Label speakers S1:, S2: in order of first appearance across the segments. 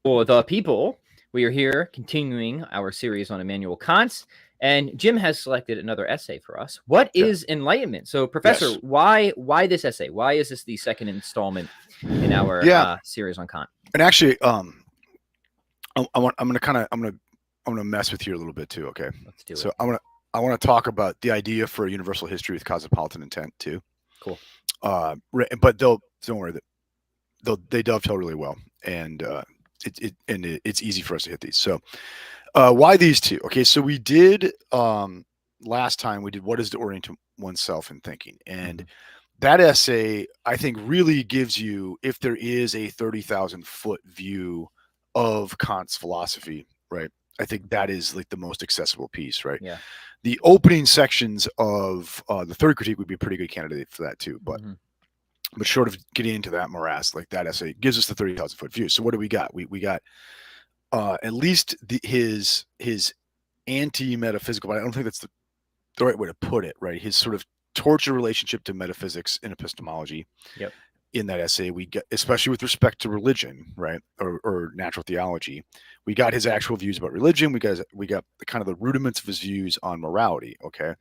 S1: For the people, we are here continuing our series on Immanuel Kant, and Jim has selected another essay for us. What
S2: Yeah.
S1: is enlightenment? So, Professor,
S2: Yes.
S1: why this essay? Why is this the second installment in our
S2: Yeah.
S1: series on Kant?
S2: And actually, I'm gonna mess with you a little bit too. Okay.
S1: Let's do
S2: So
S1: it.
S2: I want to talk about the idea for a universal history with cosmopolitan intent too.
S1: Cool.
S2: But don't worry, they dovetail really well, and it's easy for us to hit these. So why these two? Okay. So we did last time we did what is to orient oneself in thinking, and that essay I think really gives you, if there is a 30,000-foot view of Kant's philosophy, right? I think that is like the most accessible piece, right?
S1: Yeah.
S2: The opening sections of the third critique would be a pretty good candidate for that too, but short of getting into that morass, like that essay gives us the 30,000-foot view. So what do we got? We got at least his anti-metaphysical, but I don't think that's the right way to put it, right? His sort of tortured relationship to metaphysics and epistemology.
S1: Yep.
S2: In that essay, we get, especially with respect to religion, right, or natural theology, we got his actual views about religion. We got the kind of the rudiments of his views on morality. Okay.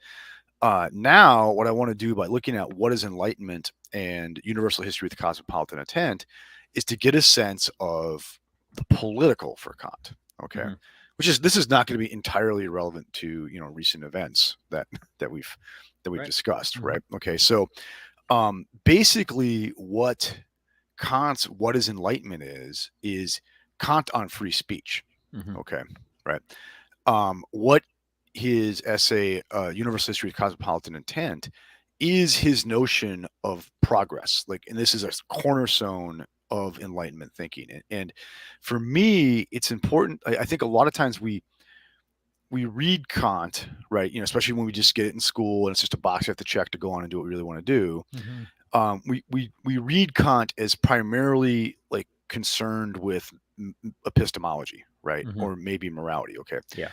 S2: Now, what I want to do by looking at what is enlightenment and universal history with cosmopolitan intent is to get a sense of the political for Kant. Okay. This is not going to be entirely irrelevant to recent events that we've right. discussed, right? Okay, so basically, what Kant's what is enlightenment is Kant on free speech. Okay, right. What his essay, Universal History of Cosmopolitan Intent, is his notion of progress. Like, and this is a cornerstone of Enlightenment thinking. And for me, it's important. I think a lot of times we read Kant, right? Especially when we just get it in school and it's just a box you have to check to go on and do what we really want to do. We read Kant as primarily like concerned with epistemology, right? Or maybe morality. Okay.
S1: Yeah.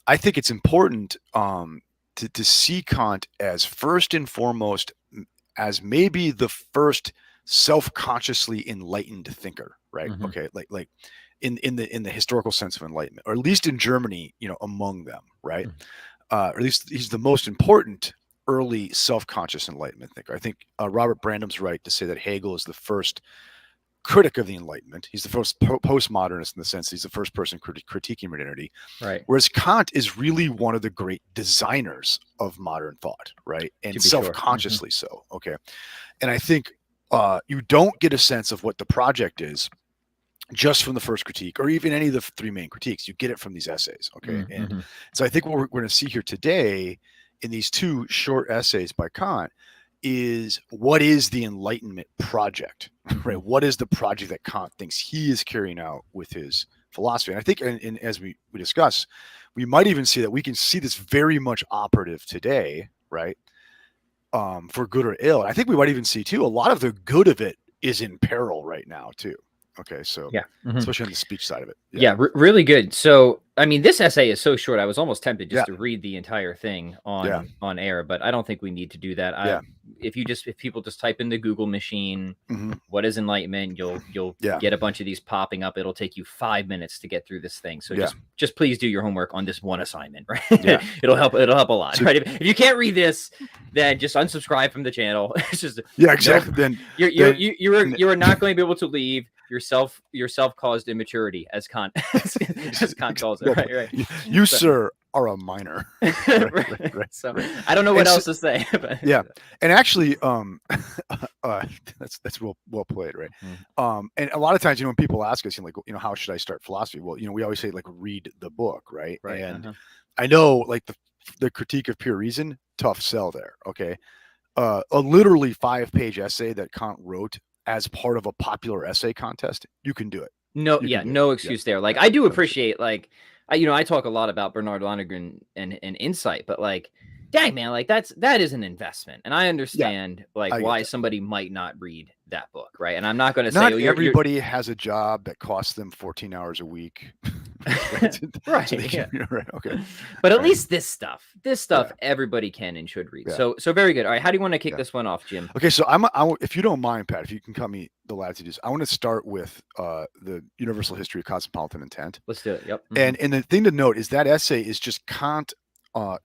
S2: I think it's important to see Kant as first and foremost as maybe the first self-consciously enlightened thinker, right? Okay, like in the historical sense of enlightenment, or at least in Germany, among them, right? Or at least he's the most important early self-conscious enlightenment thinker. I think Robert Brandam's right to say that Hegel is the first critic of the Enlightenment. He's the first postmodernist in the sense he's the first person critiquing modernity.
S1: Right.
S2: Whereas Kant is really one of the great designers of modern thought, right? And self-consciously so. Okay. And I think you don't get a sense of what the project is just from the first critique or even any of the three main critiques. You get it from these essays. Okay. And so I think what we're going to see here today in these two short essays by Kant is what is the Enlightenment project, right? What is the project that Kant thinks he is carrying out with his philosophy? And I think, and as we discuss, we might even see that we can see this very much operative today, right? For good or ill. And I think we might even see too, a lot of the good of it is in peril right now too. Okay. So
S1: yeah,
S2: especially on the speech side of it.
S1: Yeah, really good. So, I mean, this essay is so short. I was almost tempted just to read the entire thing on air, but I don't think we need to do that. If people just type in the Google machine, what is enlightenment, you'll get a bunch of these popping up. It'll take you 5 minutes to get through this thing. So just please do your homework on this one assignment, right? It'll help a lot, right? If you can't read this, then just unsubscribe from the channel. It's just
S2: exactly. Then
S1: you are not going to be able to leave your self-caused immaturity, as Kant calls it. Right.
S2: You sir are a minor.
S1: Right. So I don't know what else to say. But.
S2: Yeah, and actually, that's well played, right? And a lot of times, when people ask us, how should I start philosophy? Well, we always say read the book, right?
S1: Right.
S2: And I know, the critique of pure reason, tough sell there. Okay, a literally 5-page essay that Kant wrote as part of a popular essay contest, you can do it.
S1: No excuse there. I do appreciate, I talk a lot about Bernard Lonergan and insight, but dang man, that is an investment. And I understand why somebody might not read that book, right? And I'm not going to say
S2: everybody has a job that costs them 14 hours a week.
S1: Right.
S2: Right. Okay.
S1: But at
S2: Right.
S1: least this stuff everybody can and should read. So very good. All right. How do you want to kick this one off, Jim?
S2: Okay. So if you don't mind, Pat, if you can cut me the latitudes, I want to start with the universal history of cosmopolitan intent.
S1: Let's do it. Yep.
S2: And the thing to note is that essay is just Kant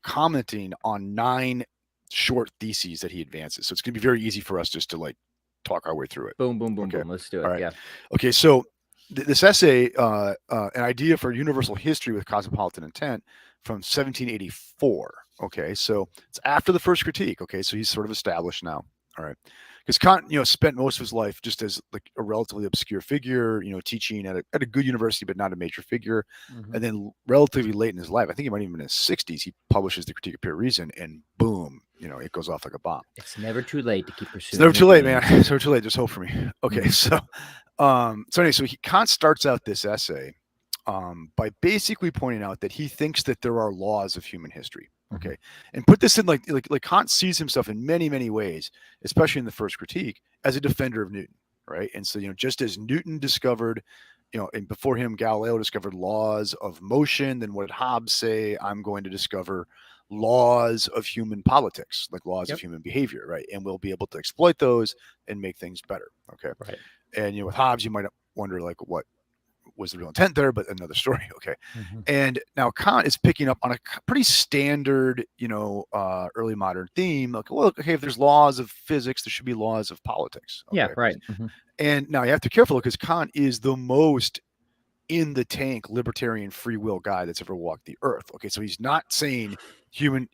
S2: commenting on 9 short theses that he advances. So it's going to be very easy for us just to like talk our way through it.
S1: Boom, boom, boom, boom. Let's do it.
S2: Right.
S1: Yeah.
S2: Okay. So this essay, an idea for universal history with cosmopolitan intent from 1784. Okay. So it's after the first critique. Okay. So he's sort of established now. All right. Because Kant, spent most of his life just as like a relatively obscure figure, teaching at a good university, but not a major figure. And then relatively late in his life, I think he might even in his 60s, he publishes the Critique of Pure Reason, and boom, it goes off like a bomb.
S1: It's never too late to keep pursuing.
S2: It's never too late, man. It's never too late. There's hope for me. Okay, so anyway, Kant starts out this essay by basically pointing out that he thinks that there are laws of human history. Okay. And put this in like Kant sees himself in many, many ways, especially in the first critique, as a defender of Newton. Right. And so, just as Newton discovered, and before him, Galileo discovered laws of motion, then what did Hobbes say? I'm going to discover laws of human politics, like laws of human behavior. Right. And we'll be able to exploit those and make things better. Okay.
S1: Right.
S2: And, with Hobbes, you might wonder like what was the real intent there, but another story. Okay. And now Kant is picking up on a pretty standard, early modern theme. Like, well, okay, if there's laws of physics, there should be laws of politics. Okay?
S1: Yeah, right.
S2: And now you have to be careful because Kant is the most in the tank libertarian free will guy that's ever walked the earth. Okay. So he's not saying human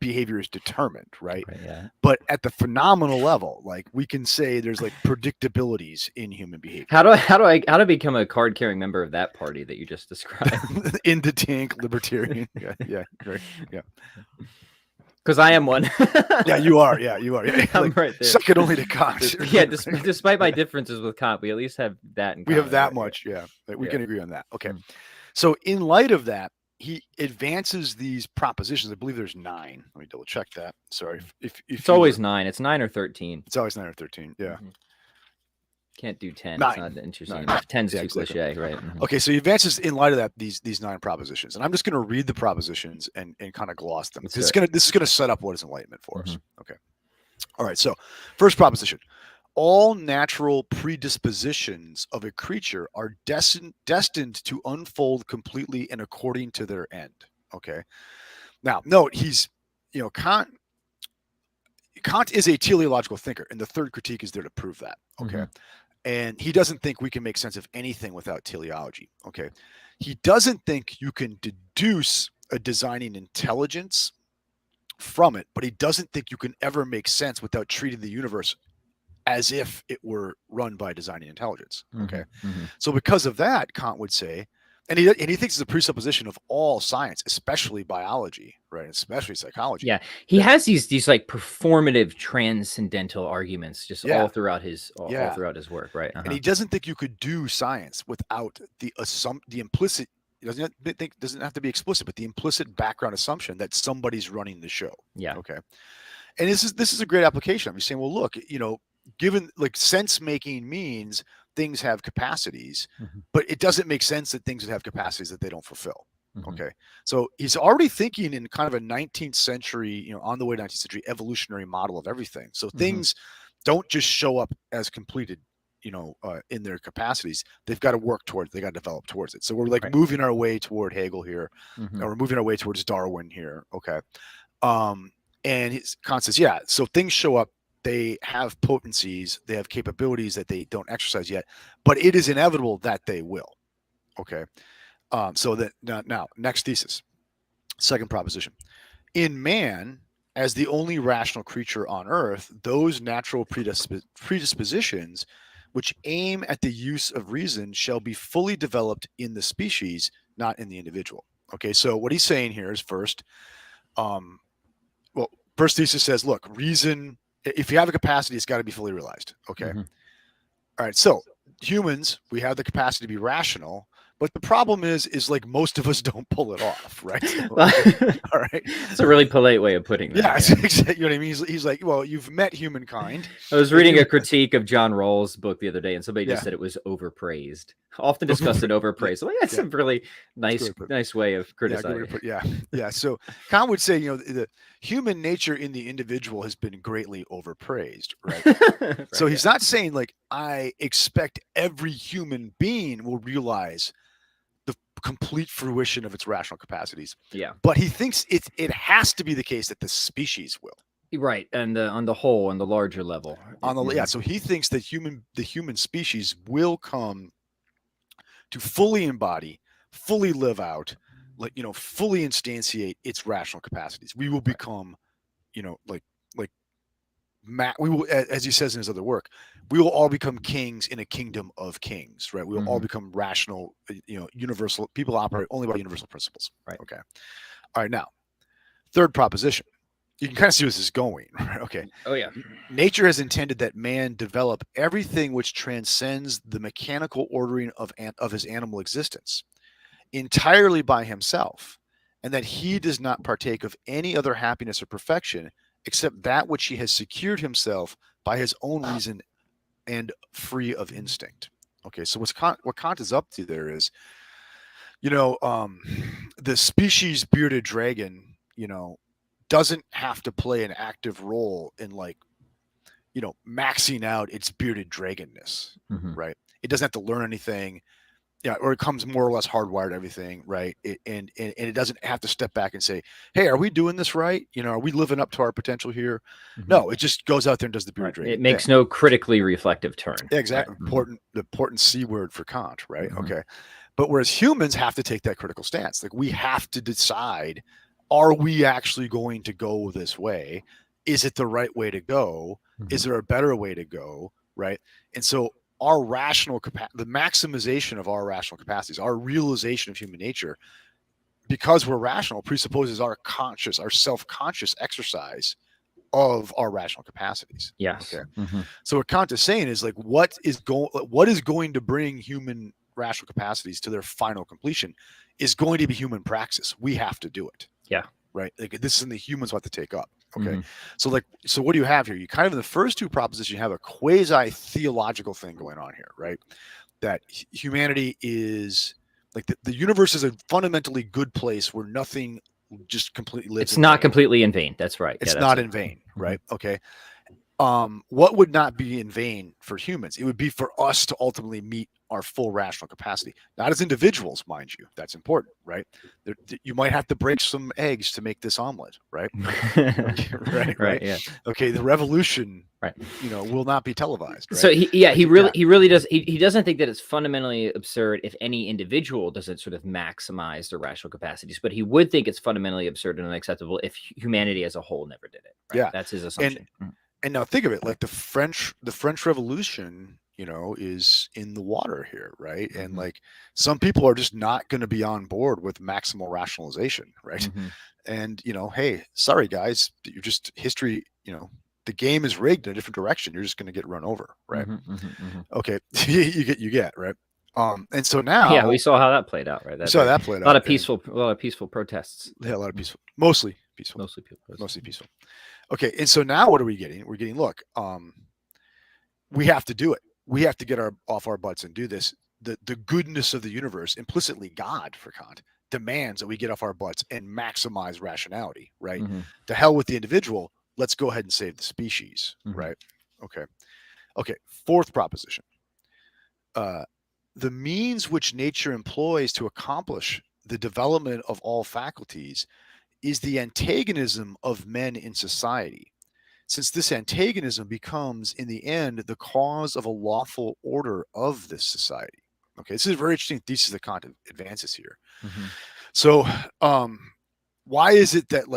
S2: behavior is determined, right?
S1: Yeah.
S2: But at the phenomenal level, like we can say there's like predictabilities in human behavior.
S1: How do I become a card carrying member of that party that you just described?
S2: In the tank libertarian. Yeah. Great. Yeah.
S1: Because I am one.
S2: Yeah, you are. Yeah.
S1: I'm right there.
S2: Second only to Kant.
S1: Yeah, despite my differences with Kant, we at least have that in common.
S2: We have that much, yeah. We can agree on that. Okay. So in light of that, he advances these propositions. I believe there's 9. Let me double check that. Sorry. If
S1: it's always 9. It's 9 or 13.
S2: It's always 9 or 13. Yeah.
S1: Can't do 10.
S2: 9.
S1: It's not interesting. 10's too cliche, right?
S2: Okay, so he advances in light of that these 9 propositions, and I'm just going to read the propositions and kind of gloss them. This is gonna set up what is enlightenment for us. Okay. All right. So first proposition: all natural predispositions of a creature are destined to unfold completely and according to their end. Okay. Now, note Kant is a teleological thinker, and the third critique is there to prove that. Okay. And he doesn't think we can make sense of anything without teleology. Okay. He doesn't think you can deduce a designing intelligence from it, but he doesn't think you can ever make sense without treating the universe as if it were run by designing intelligence. Okay. So because of that, Kant would say, and he thinks it's a presupposition of all science, especially biology, right? Especially psychology.
S1: Yeah. He has these like performative transcendental arguments just all throughout his work, right?
S2: And he doesn't think you could do science without the implicit, it doesn't have to be explicit, but the implicit background assumption that somebody's running the show.
S1: Yeah.
S2: Okay. And this is a great application. I'm just saying, well, look, given like sense making means things have capacities, but it doesn't make sense that things would have capacities that they don't fulfill. Okay. So he's already thinking in kind of a 19th century, on the way to 19th century evolutionary model of everything. So things don't just show up as completed, in their capacities. They've got to work towards, they got to develop towards it. So we're like moving our way toward Hegel here, or we're moving our way towards Darwin here. Okay. And Kant says, so things show up, they have potencies, they have capabilities that they don't exercise yet, but it is inevitable that they will. Okay. So that now next thesis, second proposition: in man, as the only rational creature on earth, those natural predispositions which aim at the use of reason shall be fully developed in the species, not in the individual. Okay. So what he's saying here is first thesis says, look, reason, if you have a capacity, it's got to be fully realized. Okay. All right. So humans, we have the capacity to be rational, But the problem is like most of us don't pull it off, right?
S1: Well,
S2: All right.
S1: it's a really polite way of putting that.
S2: Yeah, exactly. You know what I mean? He's like, well, you've met humankind.
S1: I was reading a critique of John Rawls' book the other day, and somebody just
S2: Yeah.
S1: said it was overpraised. Often discussed and overpraised. So that's a really nice way of criticizing.
S2: Yeah. So Kant would say, you know, the human nature in the individual has been greatly overpraised, right?
S1: Right,
S2: So he's not saying like I expect every human being will realize the complete fruition of its rational capacities.
S1: Yeah.
S2: But he thinks it has to be the case that the species will.
S1: Right, and on the whole, on the larger level.
S2: So he thinks that the human species will come to fully embody, fully live out, like, you know, fully instantiate its rational capacities. We will become, you know, like we will, as he says in his other work, we will all become kings in a kingdom of kings, right? We will all become rational, you know, universal. People operate only by universal principles.
S1: Right.
S2: Okay. All right. Now, third proposition. You can kind of see where this is going, right? Okay.
S1: Oh yeah.
S2: Nature has intended that man develop everything which transcends the mechanical ordering of his animal existence entirely by himself, and that he does not partake of any other happiness or perfection except that which he has secured himself by his own reason and free of instinct. Okay, so what Kant is up to there is, you know, the species bearded dragon, you know, doesn't have to play an active role in, like, you know, maxing out its bearded dragonness, right? It doesn't have to learn anything. Yeah, or it comes more or less hardwired everything, right? And it doesn't have to step back and say, "Hey, are we doing this right? You know, are we living up to our potential here?" No, it just goes out there and does the bearded dragon.
S1: It makes no critically reflective turn.
S2: Yeah, exactly. Right? The important C word for Kant, right? Okay. But whereas humans have to take that critical stance, like we have to decide, are we actually going to go this way? Is it the right way to go? Is there a better way to go? Right. And so our rational the maximization of our rational capacities, our realization of human nature, because we're rational, presupposes our self-conscious exercise of our rational capacities.
S1: Yes.
S2: Okay. So what Kant is saying is like, what is going to bring human rational capacities to their final completion is going to be human praxis. We have to do it.
S1: Yeah.
S2: Right. Like this is something humans have to take up. Okay. So what do you have here? You kind of, in the first two propositions, you have a quasi theological thing going on here, right? That humanity is like the universe is a fundamentally good place where nothing just completely lives.
S1: It's not completely in vain. That's right.
S2: It's not in vain, right? Okay. What would not be in vain for humans? It would be for us to ultimately meet our full rational capacity, not as individuals, mind you. That's important, right? You might have to break some eggs to make this omelet, right? Okay, right.
S1: Yeah.
S2: Okay. The revolution,
S1: right,
S2: you know, will not be televised. Right?
S1: So he really does. He doesn't think that it's fundamentally absurd if any individual doesn't sort of maximize their rational capacities, but he would think it's fundamentally absurd and unacceptable if humanity as a whole never did it. Right?
S2: Yeah,
S1: that's his assumption.
S2: And now think of it, like the French Revolution, you know, is in the water here, right? And like some people are just not going to be on board with maximal rationalization, right? And, you know, hey, sorry guys, you're just history, you know, the game is rigged in a different direction. You're just going to get run over, right? Okay, you get right. And so now,
S1: we saw how that played out, right?
S2: A lot
S1: of peaceful protests.
S2: Yeah, a lot of peaceful, mostly peaceful. Okay, and so now what are we getting? We're getting, look, we have to do it. We have to get off our butts and do this. The goodness of the universe, implicitly God for Kant, demands that we get off our butts and maximize rationality, right? To hell with the individual. Let's go ahead and save the species, right? Okay. Fourth proposition. The means which nature employs to accomplish the development of all faculties is the antagonism of men in society, since this antagonism becomes, in the end, the cause of a lawful order of this society. Okay, this is a very interesting thesis that Kant advances here. So, why is it that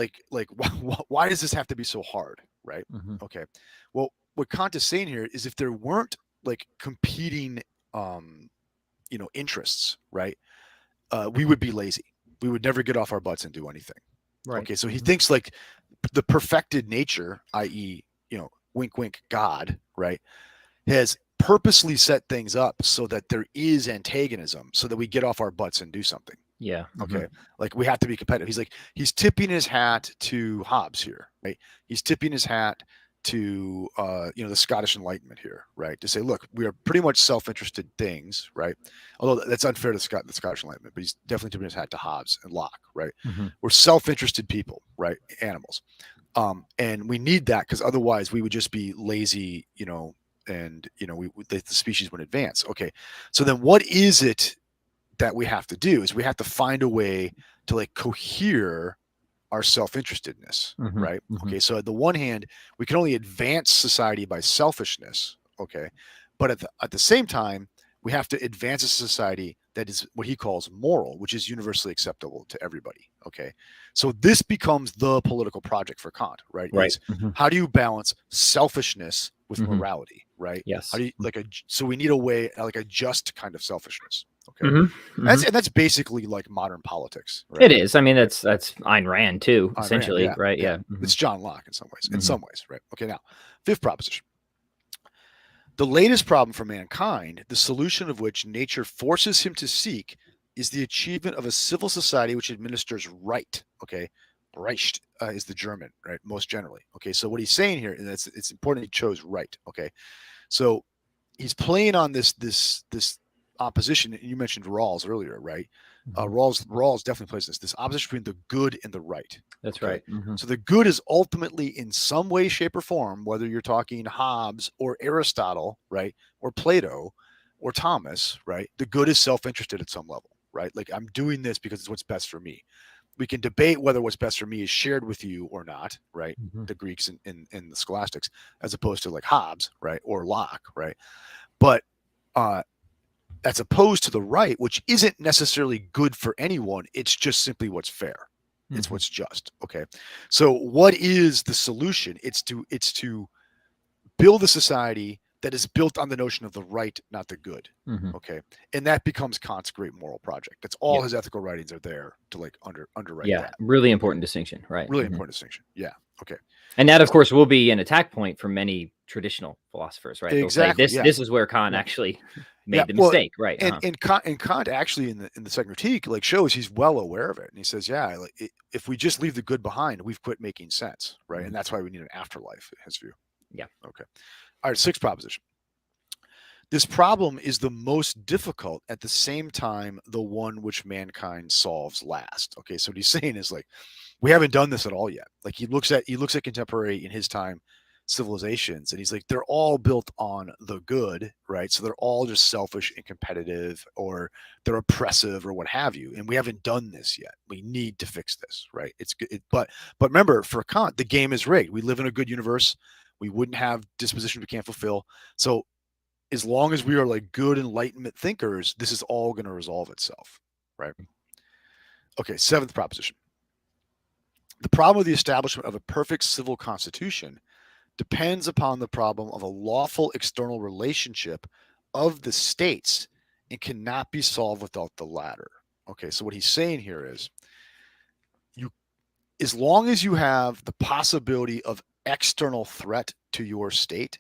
S2: why does this have to be so hard, right? Okay, well, what Kant is saying here is if there weren't like competing, you know, interests, right, we would be lazy. We would never get off our butts and do anything. Right. Okay, so he thinks like the perfected nature, i.e., you know, wink, wink, God, right, has purposely set things up so that there is antagonism, so that we get off our butts and do something.
S1: Yeah.
S2: Okay. Like we have to be competitive. He's tipping his hat to Hobbes here, right? He's tipping his hat to the Scottish Enlightenment here, right? To say, look, we are pretty much self-interested things, right? Although that's unfair to the Scottish Enlightenment, but he's definitely tipping his hat to Hobbes and Locke, right? We're self-interested people, right? Animals. And we need that, because otherwise we would just be lazy, and the species would advance. Okay. So then what is it that we have to do? Is we have to find a way to like cohere our self-interestedness, right? Okay, so at the one hand, we can only advance society by selfishness, okay, but at the same time, we have to advance a society that is what he calls moral, which is universally acceptable to everybody. Okay, so this becomes the political project for Kant, right?
S1: Right.
S2: How do you balance selfishness with morality, right?
S1: Yes.
S2: How do you so we need a way, like a just kind of selfishness. Okay. That's basically like modern politics, right?
S1: It is. I mean, that's Ayn Rand too, essentially,
S2: Rand,
S1: right? Yeah.
S2: It's John Locke in some ways. Right? Okay, now, fifth proposition. The latest problem for mankind, the solution of which nature forces him to seek, is the achievement of a civil society which administers right. Okay, Recht is the German, right? Most generally. Okay, so what he's saying here, and it's important he chose right. Okay, so he's playing on this opposition. You mentioned Rawls earlier, right? Rawls definitely plays this opposition between the good and the right.
S1: That's right.
S2: So the good is ultimately, in some way, shape, or form, whether you're talking Hobbes or Aristotle, right, or Plato or Thomas, right, the good is self-interested at some level, right? Like, I'm doing this because it's what's best for me. We can debate whether what's best for me is shared with you or not, right? The Greeks and the Scholastics, as opposed to like Hobbes, right, or Locke, right? But as opposed to the right, which isn't necessarily good for anyone. It's just simply what's fair. It's what's just. Okay. So what is the solution? It's to build a society that is built on the notion of the right, not the good. Okay. And that becomes Kant's great moral project. That's all his ethical writings are there to like underwrite that.
S1: Really important distinction, right?
S2: Really important distinction. Yeah. Okay.
S1: And that, of course, will be an attack point for many traditional philosophers, right?
S2: Exactly.
S1: They'll say, this is where Kant actually made the mistake, right?
S2: And Kant actually in the second critique like shows he's well aware of it, and he says, yeah, like if we just leave the good behind, we've quit making sense, right? And that's why we need an afterlife, in his view.
S1: Yeah.
S2: Okay. All right. Sixth proposition. This problem is the most difficult, at the same time the one which mankind solves last. Okay, so what he's saying is like, we haven't done this at all yet. Like he looks at contemporary in his time civilizations, and he's like, they're all built on the good, right? So they're all just selfish and competitive, or they're oppressive, or what have you. And we haven't done this yet. We need to fix this, right? It's good, but remember, for Kant, the game is rigged. We live in a good universe. We wouldn't have dispositions we can't fulfill. So as long as we are like good Enlightenment thinkers, this is all going to resolve itself, right? Okay, seventh proposition. The problem of the establishment of a perfect civil constitution depends upon the problem of a lawful external relationship of the states and cannot be solved without the latter. Okay, so what he's saying here is, as long as you have the possibility of external threat to your state,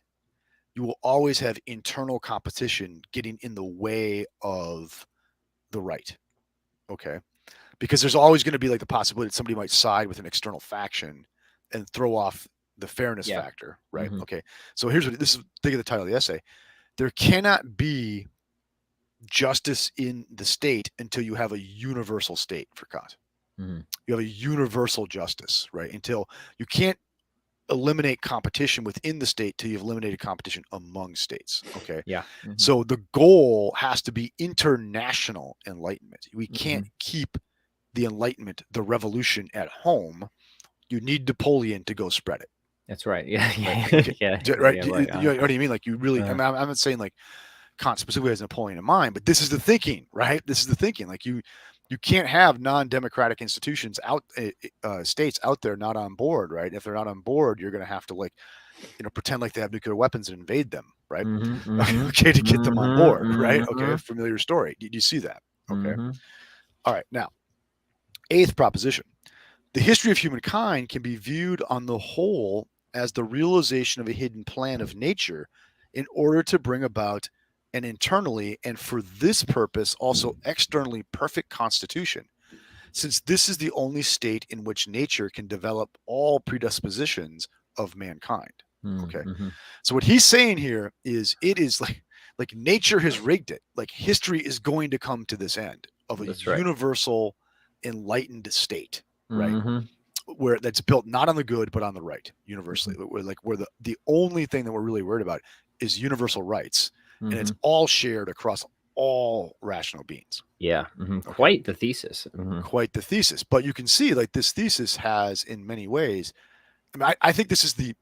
S2: you will always have internal competition getting in the way of the right. Okay. Because there's always going to be like the possibility that somebody might side with an external faction and throw off the fairness factor. Right. Okay. So think of the title of the essay. There cannot be justice in the state until you have a universal state, for Kant. You have a universal justice, right? Until you can't eliminate competition within the state till you've eliminated competition among states. Okay.
S1: Yeah.
S2: So the goal has to be international enlightenment. We can't keep the Enlightenment, the revolution, at home. You need Napoleon to go spread it.
S1: That's right. Yeah.
S2: Right? Okay.
S1: Yeah.
S2: Right.
S1: Yeah,
S2: you know what I mean? Like you really, I'm not saying like Kant specifically has Napoleon in mind, but this is the thinking, right? This is the thinking. Like you can't have non-democratic institutions states out there not on board, right? If they're not on board, you're going to have to pretend like they have nuclear weapons and invade them, right? Okay, to get them on board, right? Okay, familiar story. Do you see that? Okay. All right. Now, eighth proposition. The history of humankind can be viewed on the whole as the realization of a hidden plan of nature in order to bring about an internally and for this purpose also externally perfect constitution, since this is the only state in which nature can develop all predispositions of mankind. Okay.
S1: Mm-hmm.
S2: So what he's saying here is it is like nature has rigged it. Like history is going to come to this end of a
S1: That's right.
S2: universal enlightened state, right?
S1: Mm-hmm.
S2: Where that's built not on the good but on the right universally.
S1: Mm-hmm.
S2: Where the only thing that we're really worried about is universal rights, and it's
S1: Mm-hmm.
S2: all shared across all rational beings.
S1: Yeah. Mm-hmm.
S2: Okay.
S1: Quite the thesis. Mm-hmm.
S2: Quite the thesis. But you can see like this thesis has in many ways, I mean, I think this is the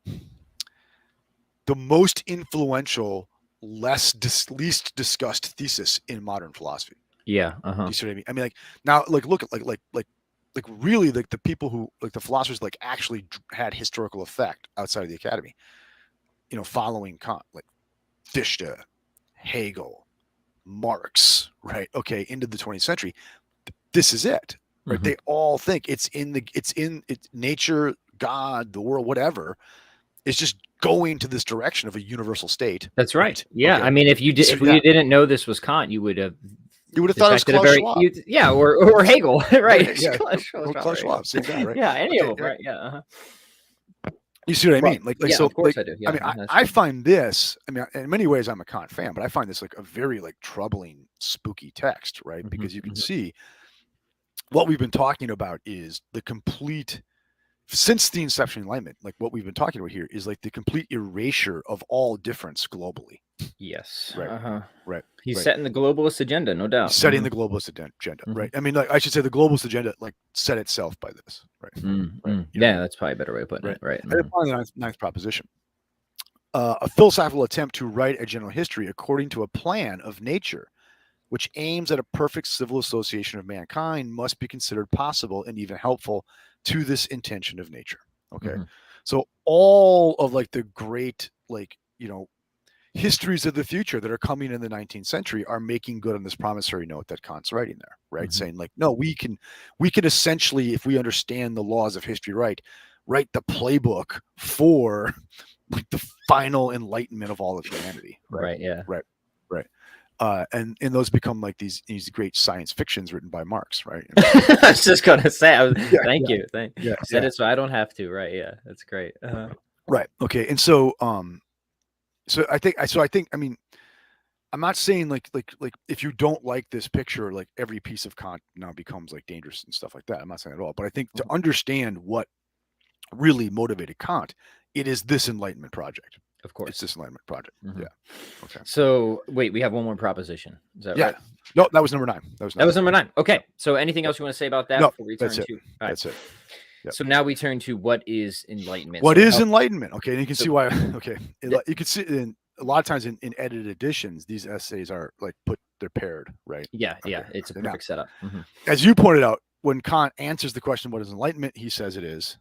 S2: most influential, least discussed thesis in modern philosophy.
S1: Yeah.
S2: Do you see what I mean? I mean, like now, like look at like really like the people who like the philosophers like actually had historical effect outside of the academy. You know, following Kant, like Fichte, Hegel, Marx, right? Okay, into the 20th century. This is it, right?
S1: Mm-hmm.
S2: They all think it's nature, God, the world, whatever. It's just going to this direction of a universal state.
S1: That's right. Yeah. Okay. I mean, if you didn't know this was Kant, you would have
S2: thought it was Klaus Schwab.
S1: Or Hegel, right?
S2: Yeah, Klaus Schwab, same guy, right?
S1: Yeah, any of them, right? Yeah. Uh-huh.
S2: You see what I mean? Like
S1: yeah,
S2: so.
S1: Of course
S2: like,
S1: I do. Yeah,
S2: I mean, I find this. I mean, in many ways, I'm a Kant fan, but I find this like a very like troubling, spooky text, right?
S1: Mm-hmm,
S2: because you can see what we've been talking about is the complete. Since the inception of Enlightenment, like what we've been talking about here is like the complete erasure of all difference globally.
S1: Yes.
S2: Right.
S1: Uh-huh.
S2: Right.
S1: He's setting the globalist agenda, no doubt.
S2: He's setting the globalist agenda. Right. I mean, like I should say the globalist agenda like set itself by this. Right.
S1: Right. Yeah, that's probably a better way of putting it. Right.
S2: And the ninth proposition. A philosophical attempt to write a general history according to a plan of nature, which aims at a perfect civil association of mankind, must be considered possible and even helpful to this intention of nature. Okay. So all of like the great, like, you know, histories of the future that are coming in the 19th century are making good on this promissory note that Kant's writing there, right? Saying like, no, we can essentially, if we understand the laws of history right, write the playbook for like the final enlightenment of all of humanity.
S1: Right. Yeah.
S2: Right. And those become like these great science fictions written by Marx, right?
S1: I was just gonna say, thank you. You said it so I don't have to, right? Yeah, that's great.
S2: Right. Okay. And so, I think, I mean, I'm not saying like if you don't like this picture, like every piece of Kant now becomes like dangerous and stuff like that. I'm not saying at all, but I think to understand what really motivated Kant, it is this Enlightenment project.
S1: Of course.
S2: It's this Enlightenment project. Yeah. Okay.
S1: So wait, we have one more proposition. Is that right?
S2: No, that was number 9. That was
S1: number 9. Okay. So anything else you want to say about that before we turn to?
S2: That's it.
S1: Yep. So now we turn to what is enlightenment.
S2: What is enlightenment? Okay, and you can see why. Okay, you can see in a lot of times in edited editions, these essays are like they're paired, right?
S1: Yeah, it's a perfect setup.
S2: As you pointed out, when Kant answers the question, "What is enlightenment?" he says it is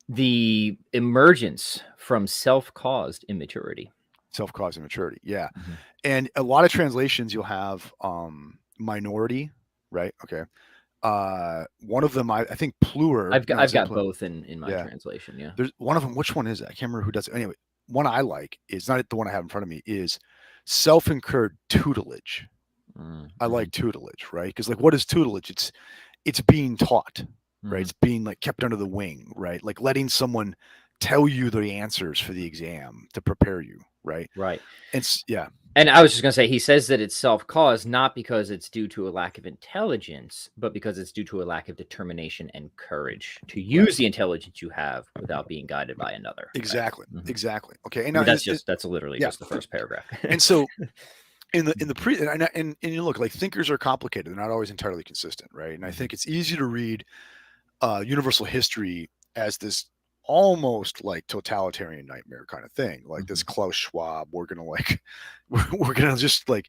S1: the emergence from self-caused immaturity.
S2: Self-caused immaturity, yeah. And a lot of translations you'll have minority, right? Okay. One of them, I think Plur.
S1: I've got both in my translation. Yeah.
S2: There's one of them. Which one is it? I can't remember who does it. Anyway, one I like is not the one I have in front of me. Is self-incurred tutelage. I like tutelage, right? Because like, what is tutelage? It's being taught, right? It's being like kept under the wing, right? Like letting someone tell you the answers for the exam to prepare you, right?
S1: Right.
S2: And
S1: I was just going to say, he says that it's self-caused, not because it's due to a lack of intelligence, but because it's due to a lack of determination and courage to use the intelligence you have without being guided by another.
S2: Exactly.
S1: Right?
S2: Exactly. Okay. And
S1: that's literally just the first paragraph.
S2: And so and you look, like thinkers are complicated. They're not always entirely consistent. Right. And I think it's easy to read universal history as this almost like totalitarian nightmare kind of thing, like this Klaus Schwab, we're gonna just like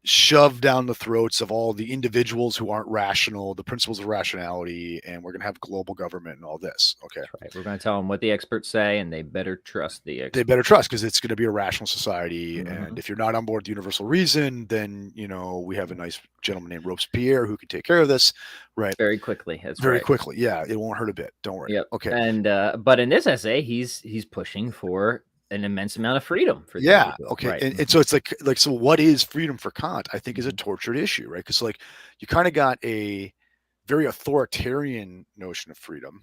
S2: shove down the throats of all the individuals who aren't rational, the principles of rationality, and we're gonna have global government and all this. Okay,
S1: that's right. We're gonna tell them what the experts say, and they better trust the experts.
S2: They better trust, because it's gonna be a rational society. And if you're not on board with universal reason, then we have a nice gentleman named Robespierre who can take care of this, right?
S1: Very quickly. That's
S2: very quickly. Yeah, it won't hurt a bit. Don't worry.
S1: Yep.
S2: Okay.
S1: And but in this essay, he's pushing for an immense amount of freedom for the
S2: Yeah.
S1: individual.
S2: Okay.
S1: Right.
S2: And so it's like, so what is freedom for Kant? I think is a
S1: Mhm.
S2: tortured issue, right? Because like you kind of got a very authoritarian notion of freedom,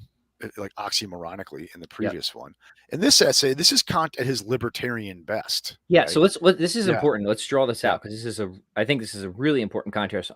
S2: like oxymoronically in the
S1: Yep.
S2: previous one. In this essay, this is Kant at his libertarian best,
S1: Yeah,
S2: right?
S1: so this is
S2: Yeah.
S1: important. Let's draw this
S2: Yeah.
S1: out because I think this is a really important contrast.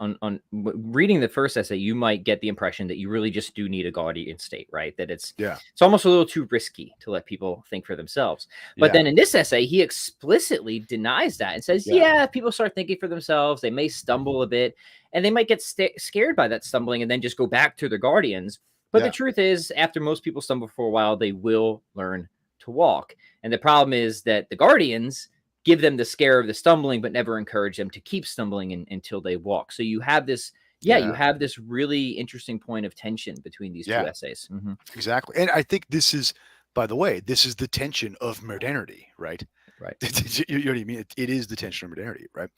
S1: Reading the first essay, you might get the impression that you really just do need a guardian state, right? That
S2: Yeah.
S1: it's almost a little too risky to let people think for themselves. But
S2: Yeah.
S1: then in this essay, he explicitly denies that and says,
S2: Yeah.
S1: yeah, if people start thinking for themselves, they may stumble a bit and they might get scared by that stumbling and then just go back to their guardians. But the
S2: Yeah.
S1: truth is, after most people stumble for a while, they will learn to walk. And the problem is that the guardians give them the scare of the stumbling, but never encourage them to keep stumbling until they walk. So you have this, you
S2: Yeah.
S1: have this really interesting point of tension between these two
S2: Yeah.
S1: essays. Mm-hmm.
S2: Exactly. And I think this is, by the way, this is the tension of modernity, right?
S1: Right.
S2: You know what I mean? It is the tension of modernity, right?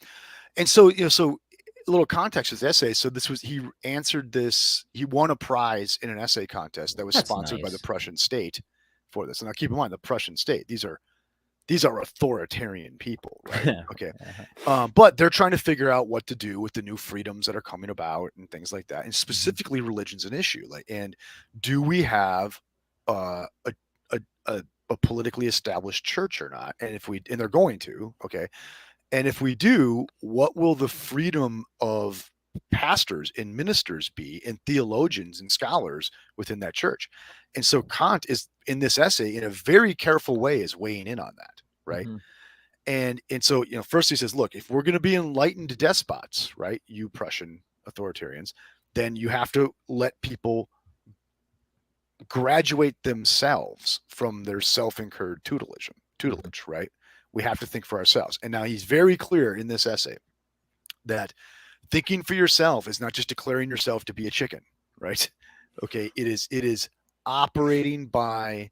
S2: And so, so a little context of the essay. So he answered this, he won a prize in an essay contest that was
S1: That's
S2: sponsored by the
S1: nice.
S2: Prussian state for this. And now keep in mind, the Prussian state, these are authoritarian people, right? Okay. But they're trying to figure out what to do with the new freedoms that are coming about and things like that. And specifically, religion's an issue. Like, and do we have a a, a politically established church or not? And and they're going to, okay. And if we do, what will the freedom of pastors and ministers be, and theologians and scholars within that church? And so Kant is in this essay in a very careful way is weighing in on that, right?
S1: Mm-hmm.
S2: And so, first he says, look, if we're going to be enlightened despots, right, you Prussian authoritarians, then you have to let people graduate themselves from their self-incurred tutelage, right? We have to think for ourselves. And now he's very clear in this essay that thinking for yourself is not just declaring yourself to be a chicken, right? Okay, it is operating by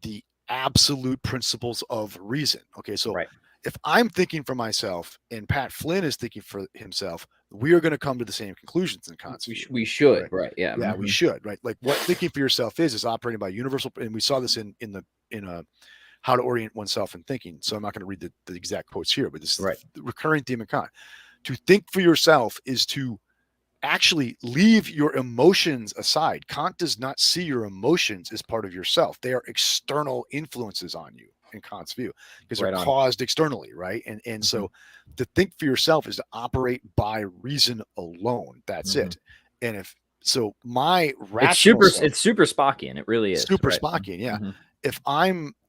S2: the absolute principles of reason. Okay, so
S1: Right.
S2: if I'm thinking for myself and Pat Flynn is thinking for himself, we are going to come to the same conclusions in Kant's view.
S1: We should,
S2: Right?
S1: right? Yeah.
S2: Yeah,
S1: Mm-hmm.
S2: we should, right? Like what thinking for yourself is operating by universal, and we saw this in how to orient oneself in thinking. So I'm not going to read the exact quotes here, but this is
S1: Right.
S2: the recurring theme in Kant. To think for yourself is to actually leave your emotions aside. Kant does not see your emotions as part of yourself. They are external influences on you in Kant's view because they're caused externally, right? And so to think for yourself is to operate by reason alone. That's it. And if so, my rational
S1: it's super Spockian. It really is
S2: super
S1: right?
S2: Spockian, yeah.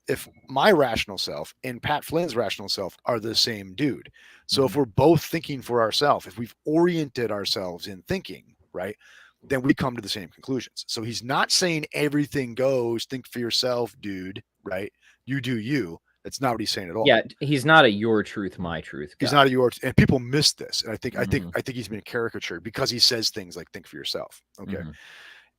S2: If my rational self and Pat Flynn's rational self are the same dude. So if we're both thinking for ourselves, if we've oriented ourselves in thinking, right, then we come to the same conclusions. So he's not saying everything goes, think for yourself, dude, right? You do you. That's not what he's saying at all.
S1: Yeah, he's not a your truth, my truth guy.
S2: He's not a your, and people miss this. And I think he's been caricatured because he says things like think for yourself. Okay.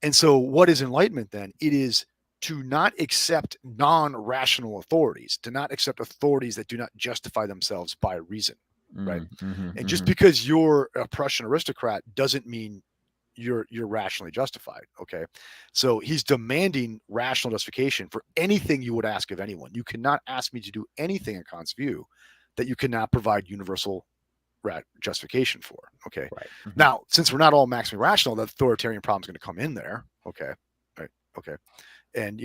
S2: And so what is enlightenment then? It is to not accept non-rational authorities, to not accept authorities that do not justify themselves by reason, right? And just because you're a Prussian aristocrat doesn't mean you're rationally justified, okay? So he's demanding rational justification for anything you would ask of anyone. You cannot ask me to do anything in Kant's view that you cannot provide universal justification for. Okay.
S1: Right.
S2: Now, since we're not all maximally rational, the authoritarian problem is going to come in there. Okay. Right. Okay. And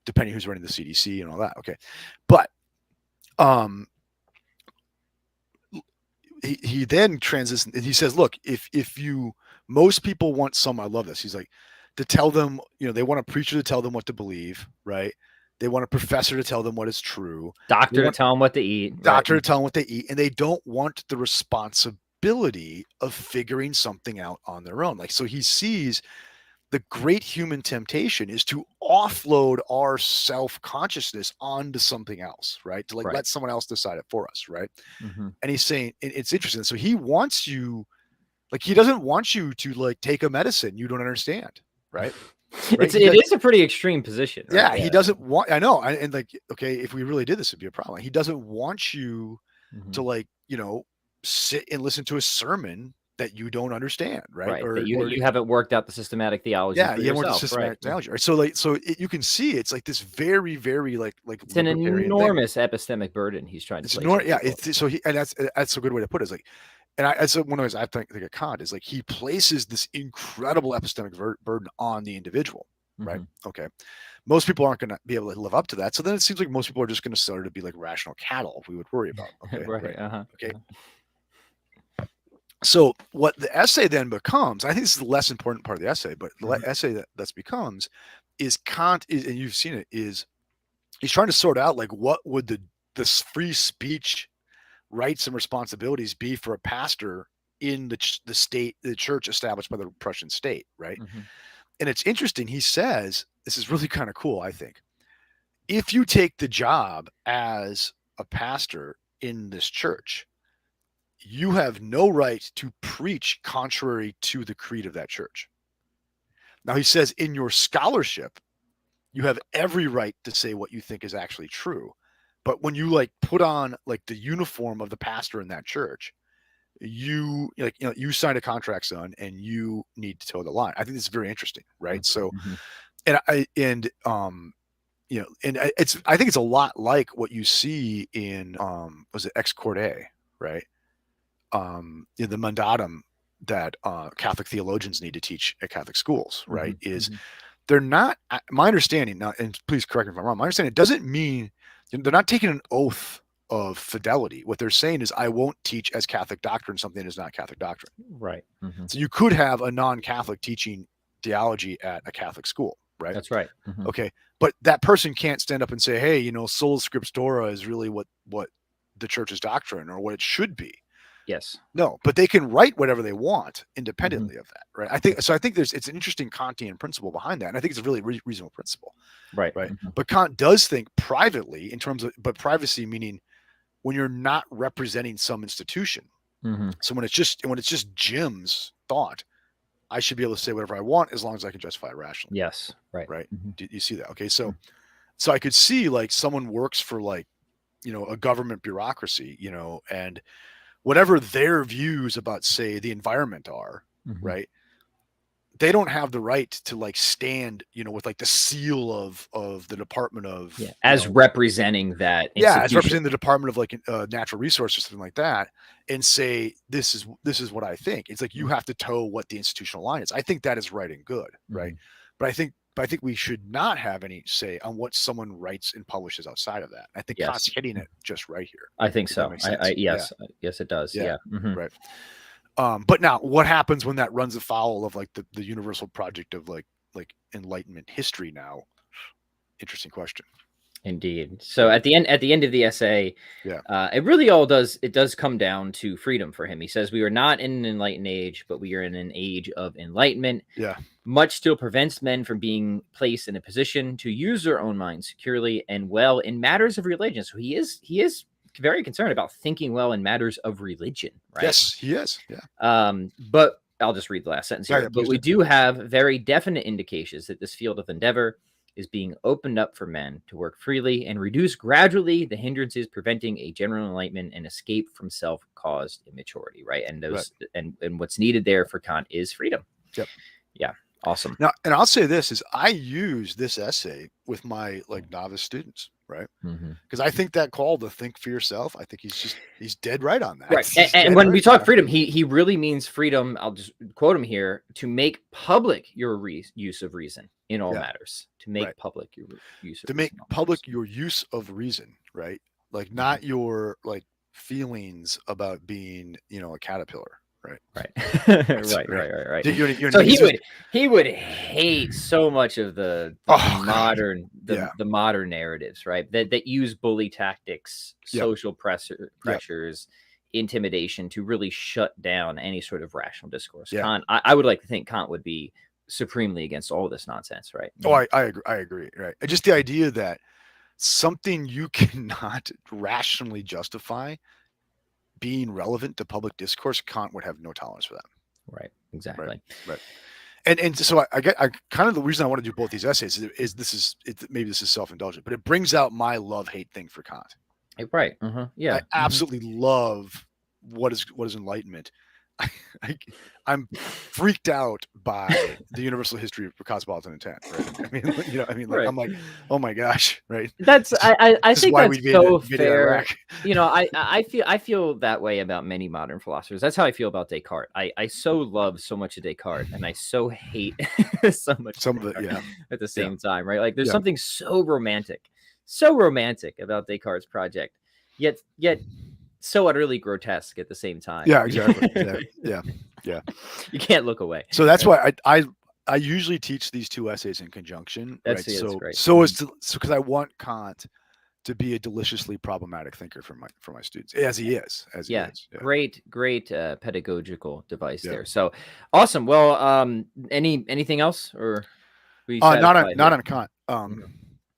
S2: depending who's running the CDC and all that. Okay. But he then transitions and he says, look, if you most people want I love this. He's like, to tell them, they want a preacher to tell them what to believe, right? They want a professor to tell them what is true.
S1: Doctor to tell them what to eat.
S2: Doctor to tell them what they eat. And they don't want the responsibility of figuring something out on their own. Like, so he sees the great human temptation is to offload our self-consciousness onto something else, right? To let someone else decide it for us, right? And he's saying, it's interesting. So he wants you, like, he doesn't want you to like take a medicine you don't understand, right?
S1: It is a pretty extreme position. Right?
S2: Yeah, he doesn't want. I know, and like, okay, if we really did this, it'd be a problem. He doesn't want you to like, sit and listen to a sermon that you don't understand, right?
S1: Right. That you haven't worked out the systematic theology
S2: yeah,
S1: for
S2: you haven't worked the
S1: yourself. Right.
S2: systematic theology, right? So like, you can see it's like this very, very like
S1: It's an
S2: libertarian thing.
S1: enormous epistemic burden he's trying to
S2: It's
S1: place on
S2: yeah.
S1: people.
S2: It's so and that's a good way to put it. Is like, and that's one of the ways I think of Kant is like he places this incredible epistemic burden on the individual, right? Okay, most people aren't going to be able to live up to that. So then it seems like most people are just going to start to be like rational cattle. We would worry about. Okay,
S1: right.
S2: Okay. So what the essay then becomes, I think this is the less important part of the essay, but the essay that's becomes is Kant is, and you've seen it, is he's trying to sort out like what would the free speech rights and responsibilities be for a pastor in the state, the church established by the Prussian state, right? And it's interesting. He says this is really kind of cool. I think if you take the job as a pastor in this church, you have no right to preach contrary to the creed of that church. Now, he says in your scholarship, you have every right to say what you think is actually true. But when you like put on like the uniform of the pastor in that church, you sign a contract, son, and you need to toe the line. I think this is very interesting, right? So, and I think it's a lot like what you see in was it Ex Corde, right? The mandatum that Catholic theologians need to teach at Catholic schools, right? Is they're not, my understanding now, and please correct me if I'm wrong, my understanding, it doesn't mean they're not taking an oath of fidelity. What they're saying is, I won't teach as Catholic doctrine something that is not Catholic doctrine.
S1: Right.
S2: So you could have a non-Catholic teaching theology at a Catholic school, right?
S1: That's right.
S2: Okay. But that person can't stand up and say, hey, sola scriptura is really what the church's doctrine or what it should be.
S1: Yes.
S2: No, but they can write whatever they want independently of that, right? I think it's an interesting Kantian principle behind that, and I think it's a really reasonable principle,
S1: right?
S2: But Kant does think privately in terms of, but privacy meaning when you're not representing some institution. So when it's just Jim's thought, I should be able to say whatever I want as long as I can justify it rationally.
S1: Yes, right.
S2: Do you see that? Okay, so I could see like someone works for like a government bureaucracy, and whatever their views about, say, the environment are, right? They don't have the right to like stand, with like the seal of the Department of
S1: as representing that institution.
S2: as representing the Department of like Natural Resources or something like that, and say this is what I think. It's like you have to toe what the institutional line is. I think that is right and good, right? But I think we should not have any say on what someone writes and publishes outside of that. I think Kant's hitting it just right here.
S1: I think so. Yes, it does. Yeah.
S2: Right. But now, what happens when that runs afoul of like the universal project of like Enlightenment history? Now, interesting question.
S1: Indeed. So at the end of the essay, it really all does come down to freedom for him. He says we are not in an enlightened age, but we are in an age of enlightenment.
S2: Yeah.
S1: Much still prevents men from being placed in a position to use their own minds securely and well in matters of religion. So he is very concerned about thinking well in matters of religion, right?
S2: Yes, he is. Yeah.
S1: But I'll just read the last sentence here. But we do have very definite indications that this field of endeavor is being opened up for men to work freely and reduce gradually the hindrances preventing a general enlightenment and escape from self-caused immaturity, right? And those and what's needed there for Kant is freedom.
S2: Yep.
S1: Yeah. Awesome.
S2: Now, and I'll say this is I use this essay with my like novice students, right? Because I think that call to think for yourself, I think he's dead right on that.
S1: Right. And when we talk freedom, he really means freedom. I'll just quote him here: to make public your use of reason in all matters. To make public your use of
S2: to make public your use of reason, right? Like not your like feelings about being, a caterpillar. Right.
S1: Right. So he would hate so much of the modern narratives, right? That use bully tactics, social pressures, intimidation to really shut down any sort of rational discourse. Kant, I would like to think Kant would be supremely against all this nonsense, right?
S2: Oh, I agree. Right. Just the idea that something you cannot rationally justify being relevant to public discourse, Kant would have no tolerance for that.
S1: Right. Exactly.
S2: Right. And so I kind of the reason I want to do both these essays is maybe this is self-indulgent, but it brings out my love-hate thing for Kant.
S1: Right. Yeah.
S2: I absolutely love what is enlightenment. I'm freaked out by the universal history of cosmopolitan intent, right? I mean, like,
S1: Right.
S2: I'm like, oh my gosh, right?
S1: That's I
S2: This is
S1: think
S2: why
S1: that's
S2: we invaded,
S1: so
S2: invaded
S1: fair.
S2: Iraq.
S1: I feel that way about many modern philosophers. That's how I feel about Descartes. I so love so much of Descartes, and I so hate so much
S2: Some of it, yeah.
S1: at the same time, right? Like there's
S2: Yeah.
S1: something so romantic about Descartes' project, yet so utterly grotesque at the same time.
S2: Yeah, exactly. Yeah.
S1: You can't look away.
S2: So that's why I usually teach these two essays in conjunction, right?
S1: That's great.
S2: Because I want Kant to be a deliciously problematic thinker for my students, as he is.
S1: Yeah. Great pedagogical device
S2: Yeah.
S1: there. So awesome. Well, anything else, or
S2: not on Kant.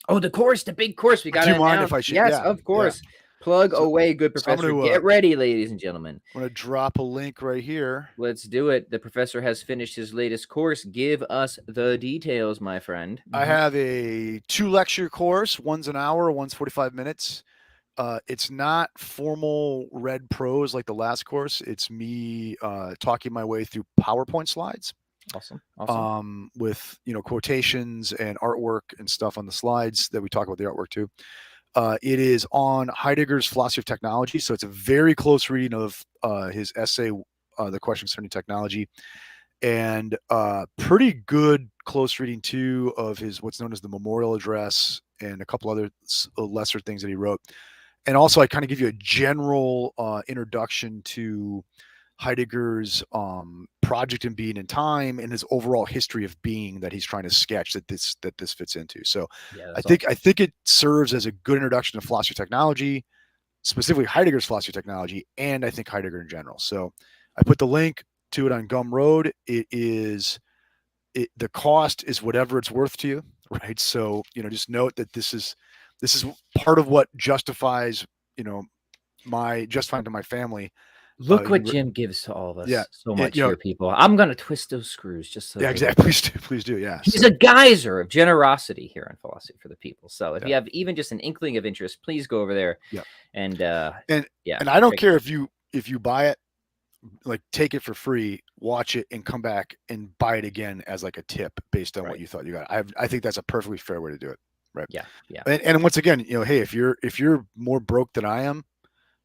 S1: Oh, the course, the big course. We got to
S2: mind if I should?
S1: Yes,
S2: Yeah,
S1: of course. Plug away, good professor.
S2: I'm gonna,
S1: Get ready, ladies and gentlemen.
S2: I'm going to drop a link right here.
S1: Let's do it. The professor has finished his latest course. Give us the details, my friend.
S2: I have a 2-lecture course. One's an hour, one's 45 minutes. It's not formal read prose like the last course. It's me talking my way through PowerPoint slides.
S1: Awesome.
S2: With quotations and artwork and stuff on the slides that we talk about the artwork too. It is on Heidegger's philosophy of technology, so it's a very close reading of his essay, The Question Concerning Technology, and pretty good close reading too of his what's known as the Memorial Address and a couple other lesser things that he wrote. And also, I kind of give you a general introduction to Heidegger's project in being and time and his overall history of being that he's trying to sketch that this fits into. So I think it serves as a good introduction to philosophy of technology, specifically Heidegger's philosophy of technology, and I think Heidegger in general. So I put the link to it on Gumroad. The cost is whatever it's worth to you, right? So just note that this is part of what justifies my justifying to my family.
S1: Look what Jim gives to all of us.
S2: Yeah,
S1: so much here, people. I'm gonna twist those screws just so.
S2: Yeah, exactly. Please do. Yeah,
S1: he's a geyser of generosity here on Philosophy for the People. So if you have even just an inkling of interest, please go over there.
S2: Yeah,
S1: and
S2: I don't care if you buy it, like take it for free, watch it, and come back and buy it again as like a tip based on what you thought you got. I think that's a perfectly fair way to do it. Right.
S1: Yeah.
S2: And once again, hey, if you're more broke than I am,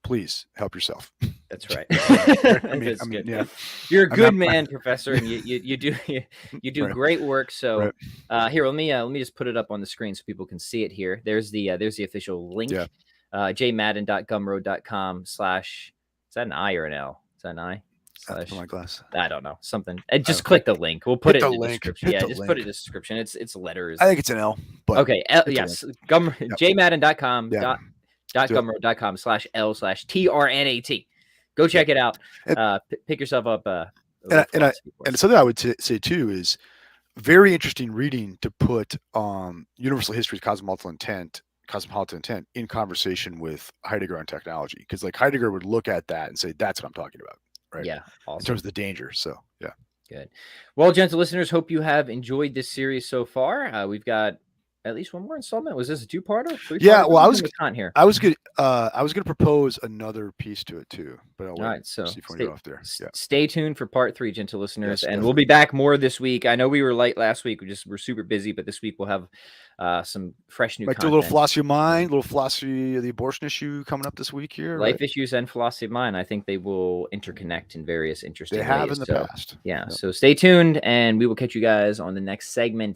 S2: please help yourself.
S1: That's right.
S2: I mean, yeah.
S1: You're a good man, professor, and you do great work. So here, let me just put it up on the screen so people can see it here. There's the official link.
S2: Yeah.
S1: jmadden.gumroad.com/ is that an I or an L? Is that an I?
S2: My glass.
S1: I don't know. Something. Just click the link. We'll put it in the description.
S2: Just
S1: put it in the description. It's letters.
S2: I think it's an L. But
S1: okay. Yes. jmadden.com. .gumroad.com/L/TRNAT. Go check it out. Pick yourself up.
S2: And something I would say too is very interesting reading to put universal history of cosmopolitan intent in conversation with Heidegger on technology, because like Heidegger would look at that and say, that's what I'm talking about, right?
S1: Yeah, awesome.
S2: In terms of the danger. So yeah,
S1: good. Well, gentle listeners, hope you have enjoyed this series so far. We've got at least one more installment. Was this a 2-parter?
S2: Yeah, well, I was
S1: going
S2: to propose another piece to it too, but
S1: all right. So
S2: stay
S1: tuned for part 3, gentle listeners, and we'll be back more this week. I know we were late last week. We're super busy, but this week we'll have some fresh new content.
S2: Do a little philosophy of mind, a little philosophy of the abortion issue coming up this week here.
S1: Life issues and philosophy of mind. I think they will interconnect in various interesting ways.
S2: They have in the past.
S1: Yeah. So stay tuned, and we will catch you guys on the next segment.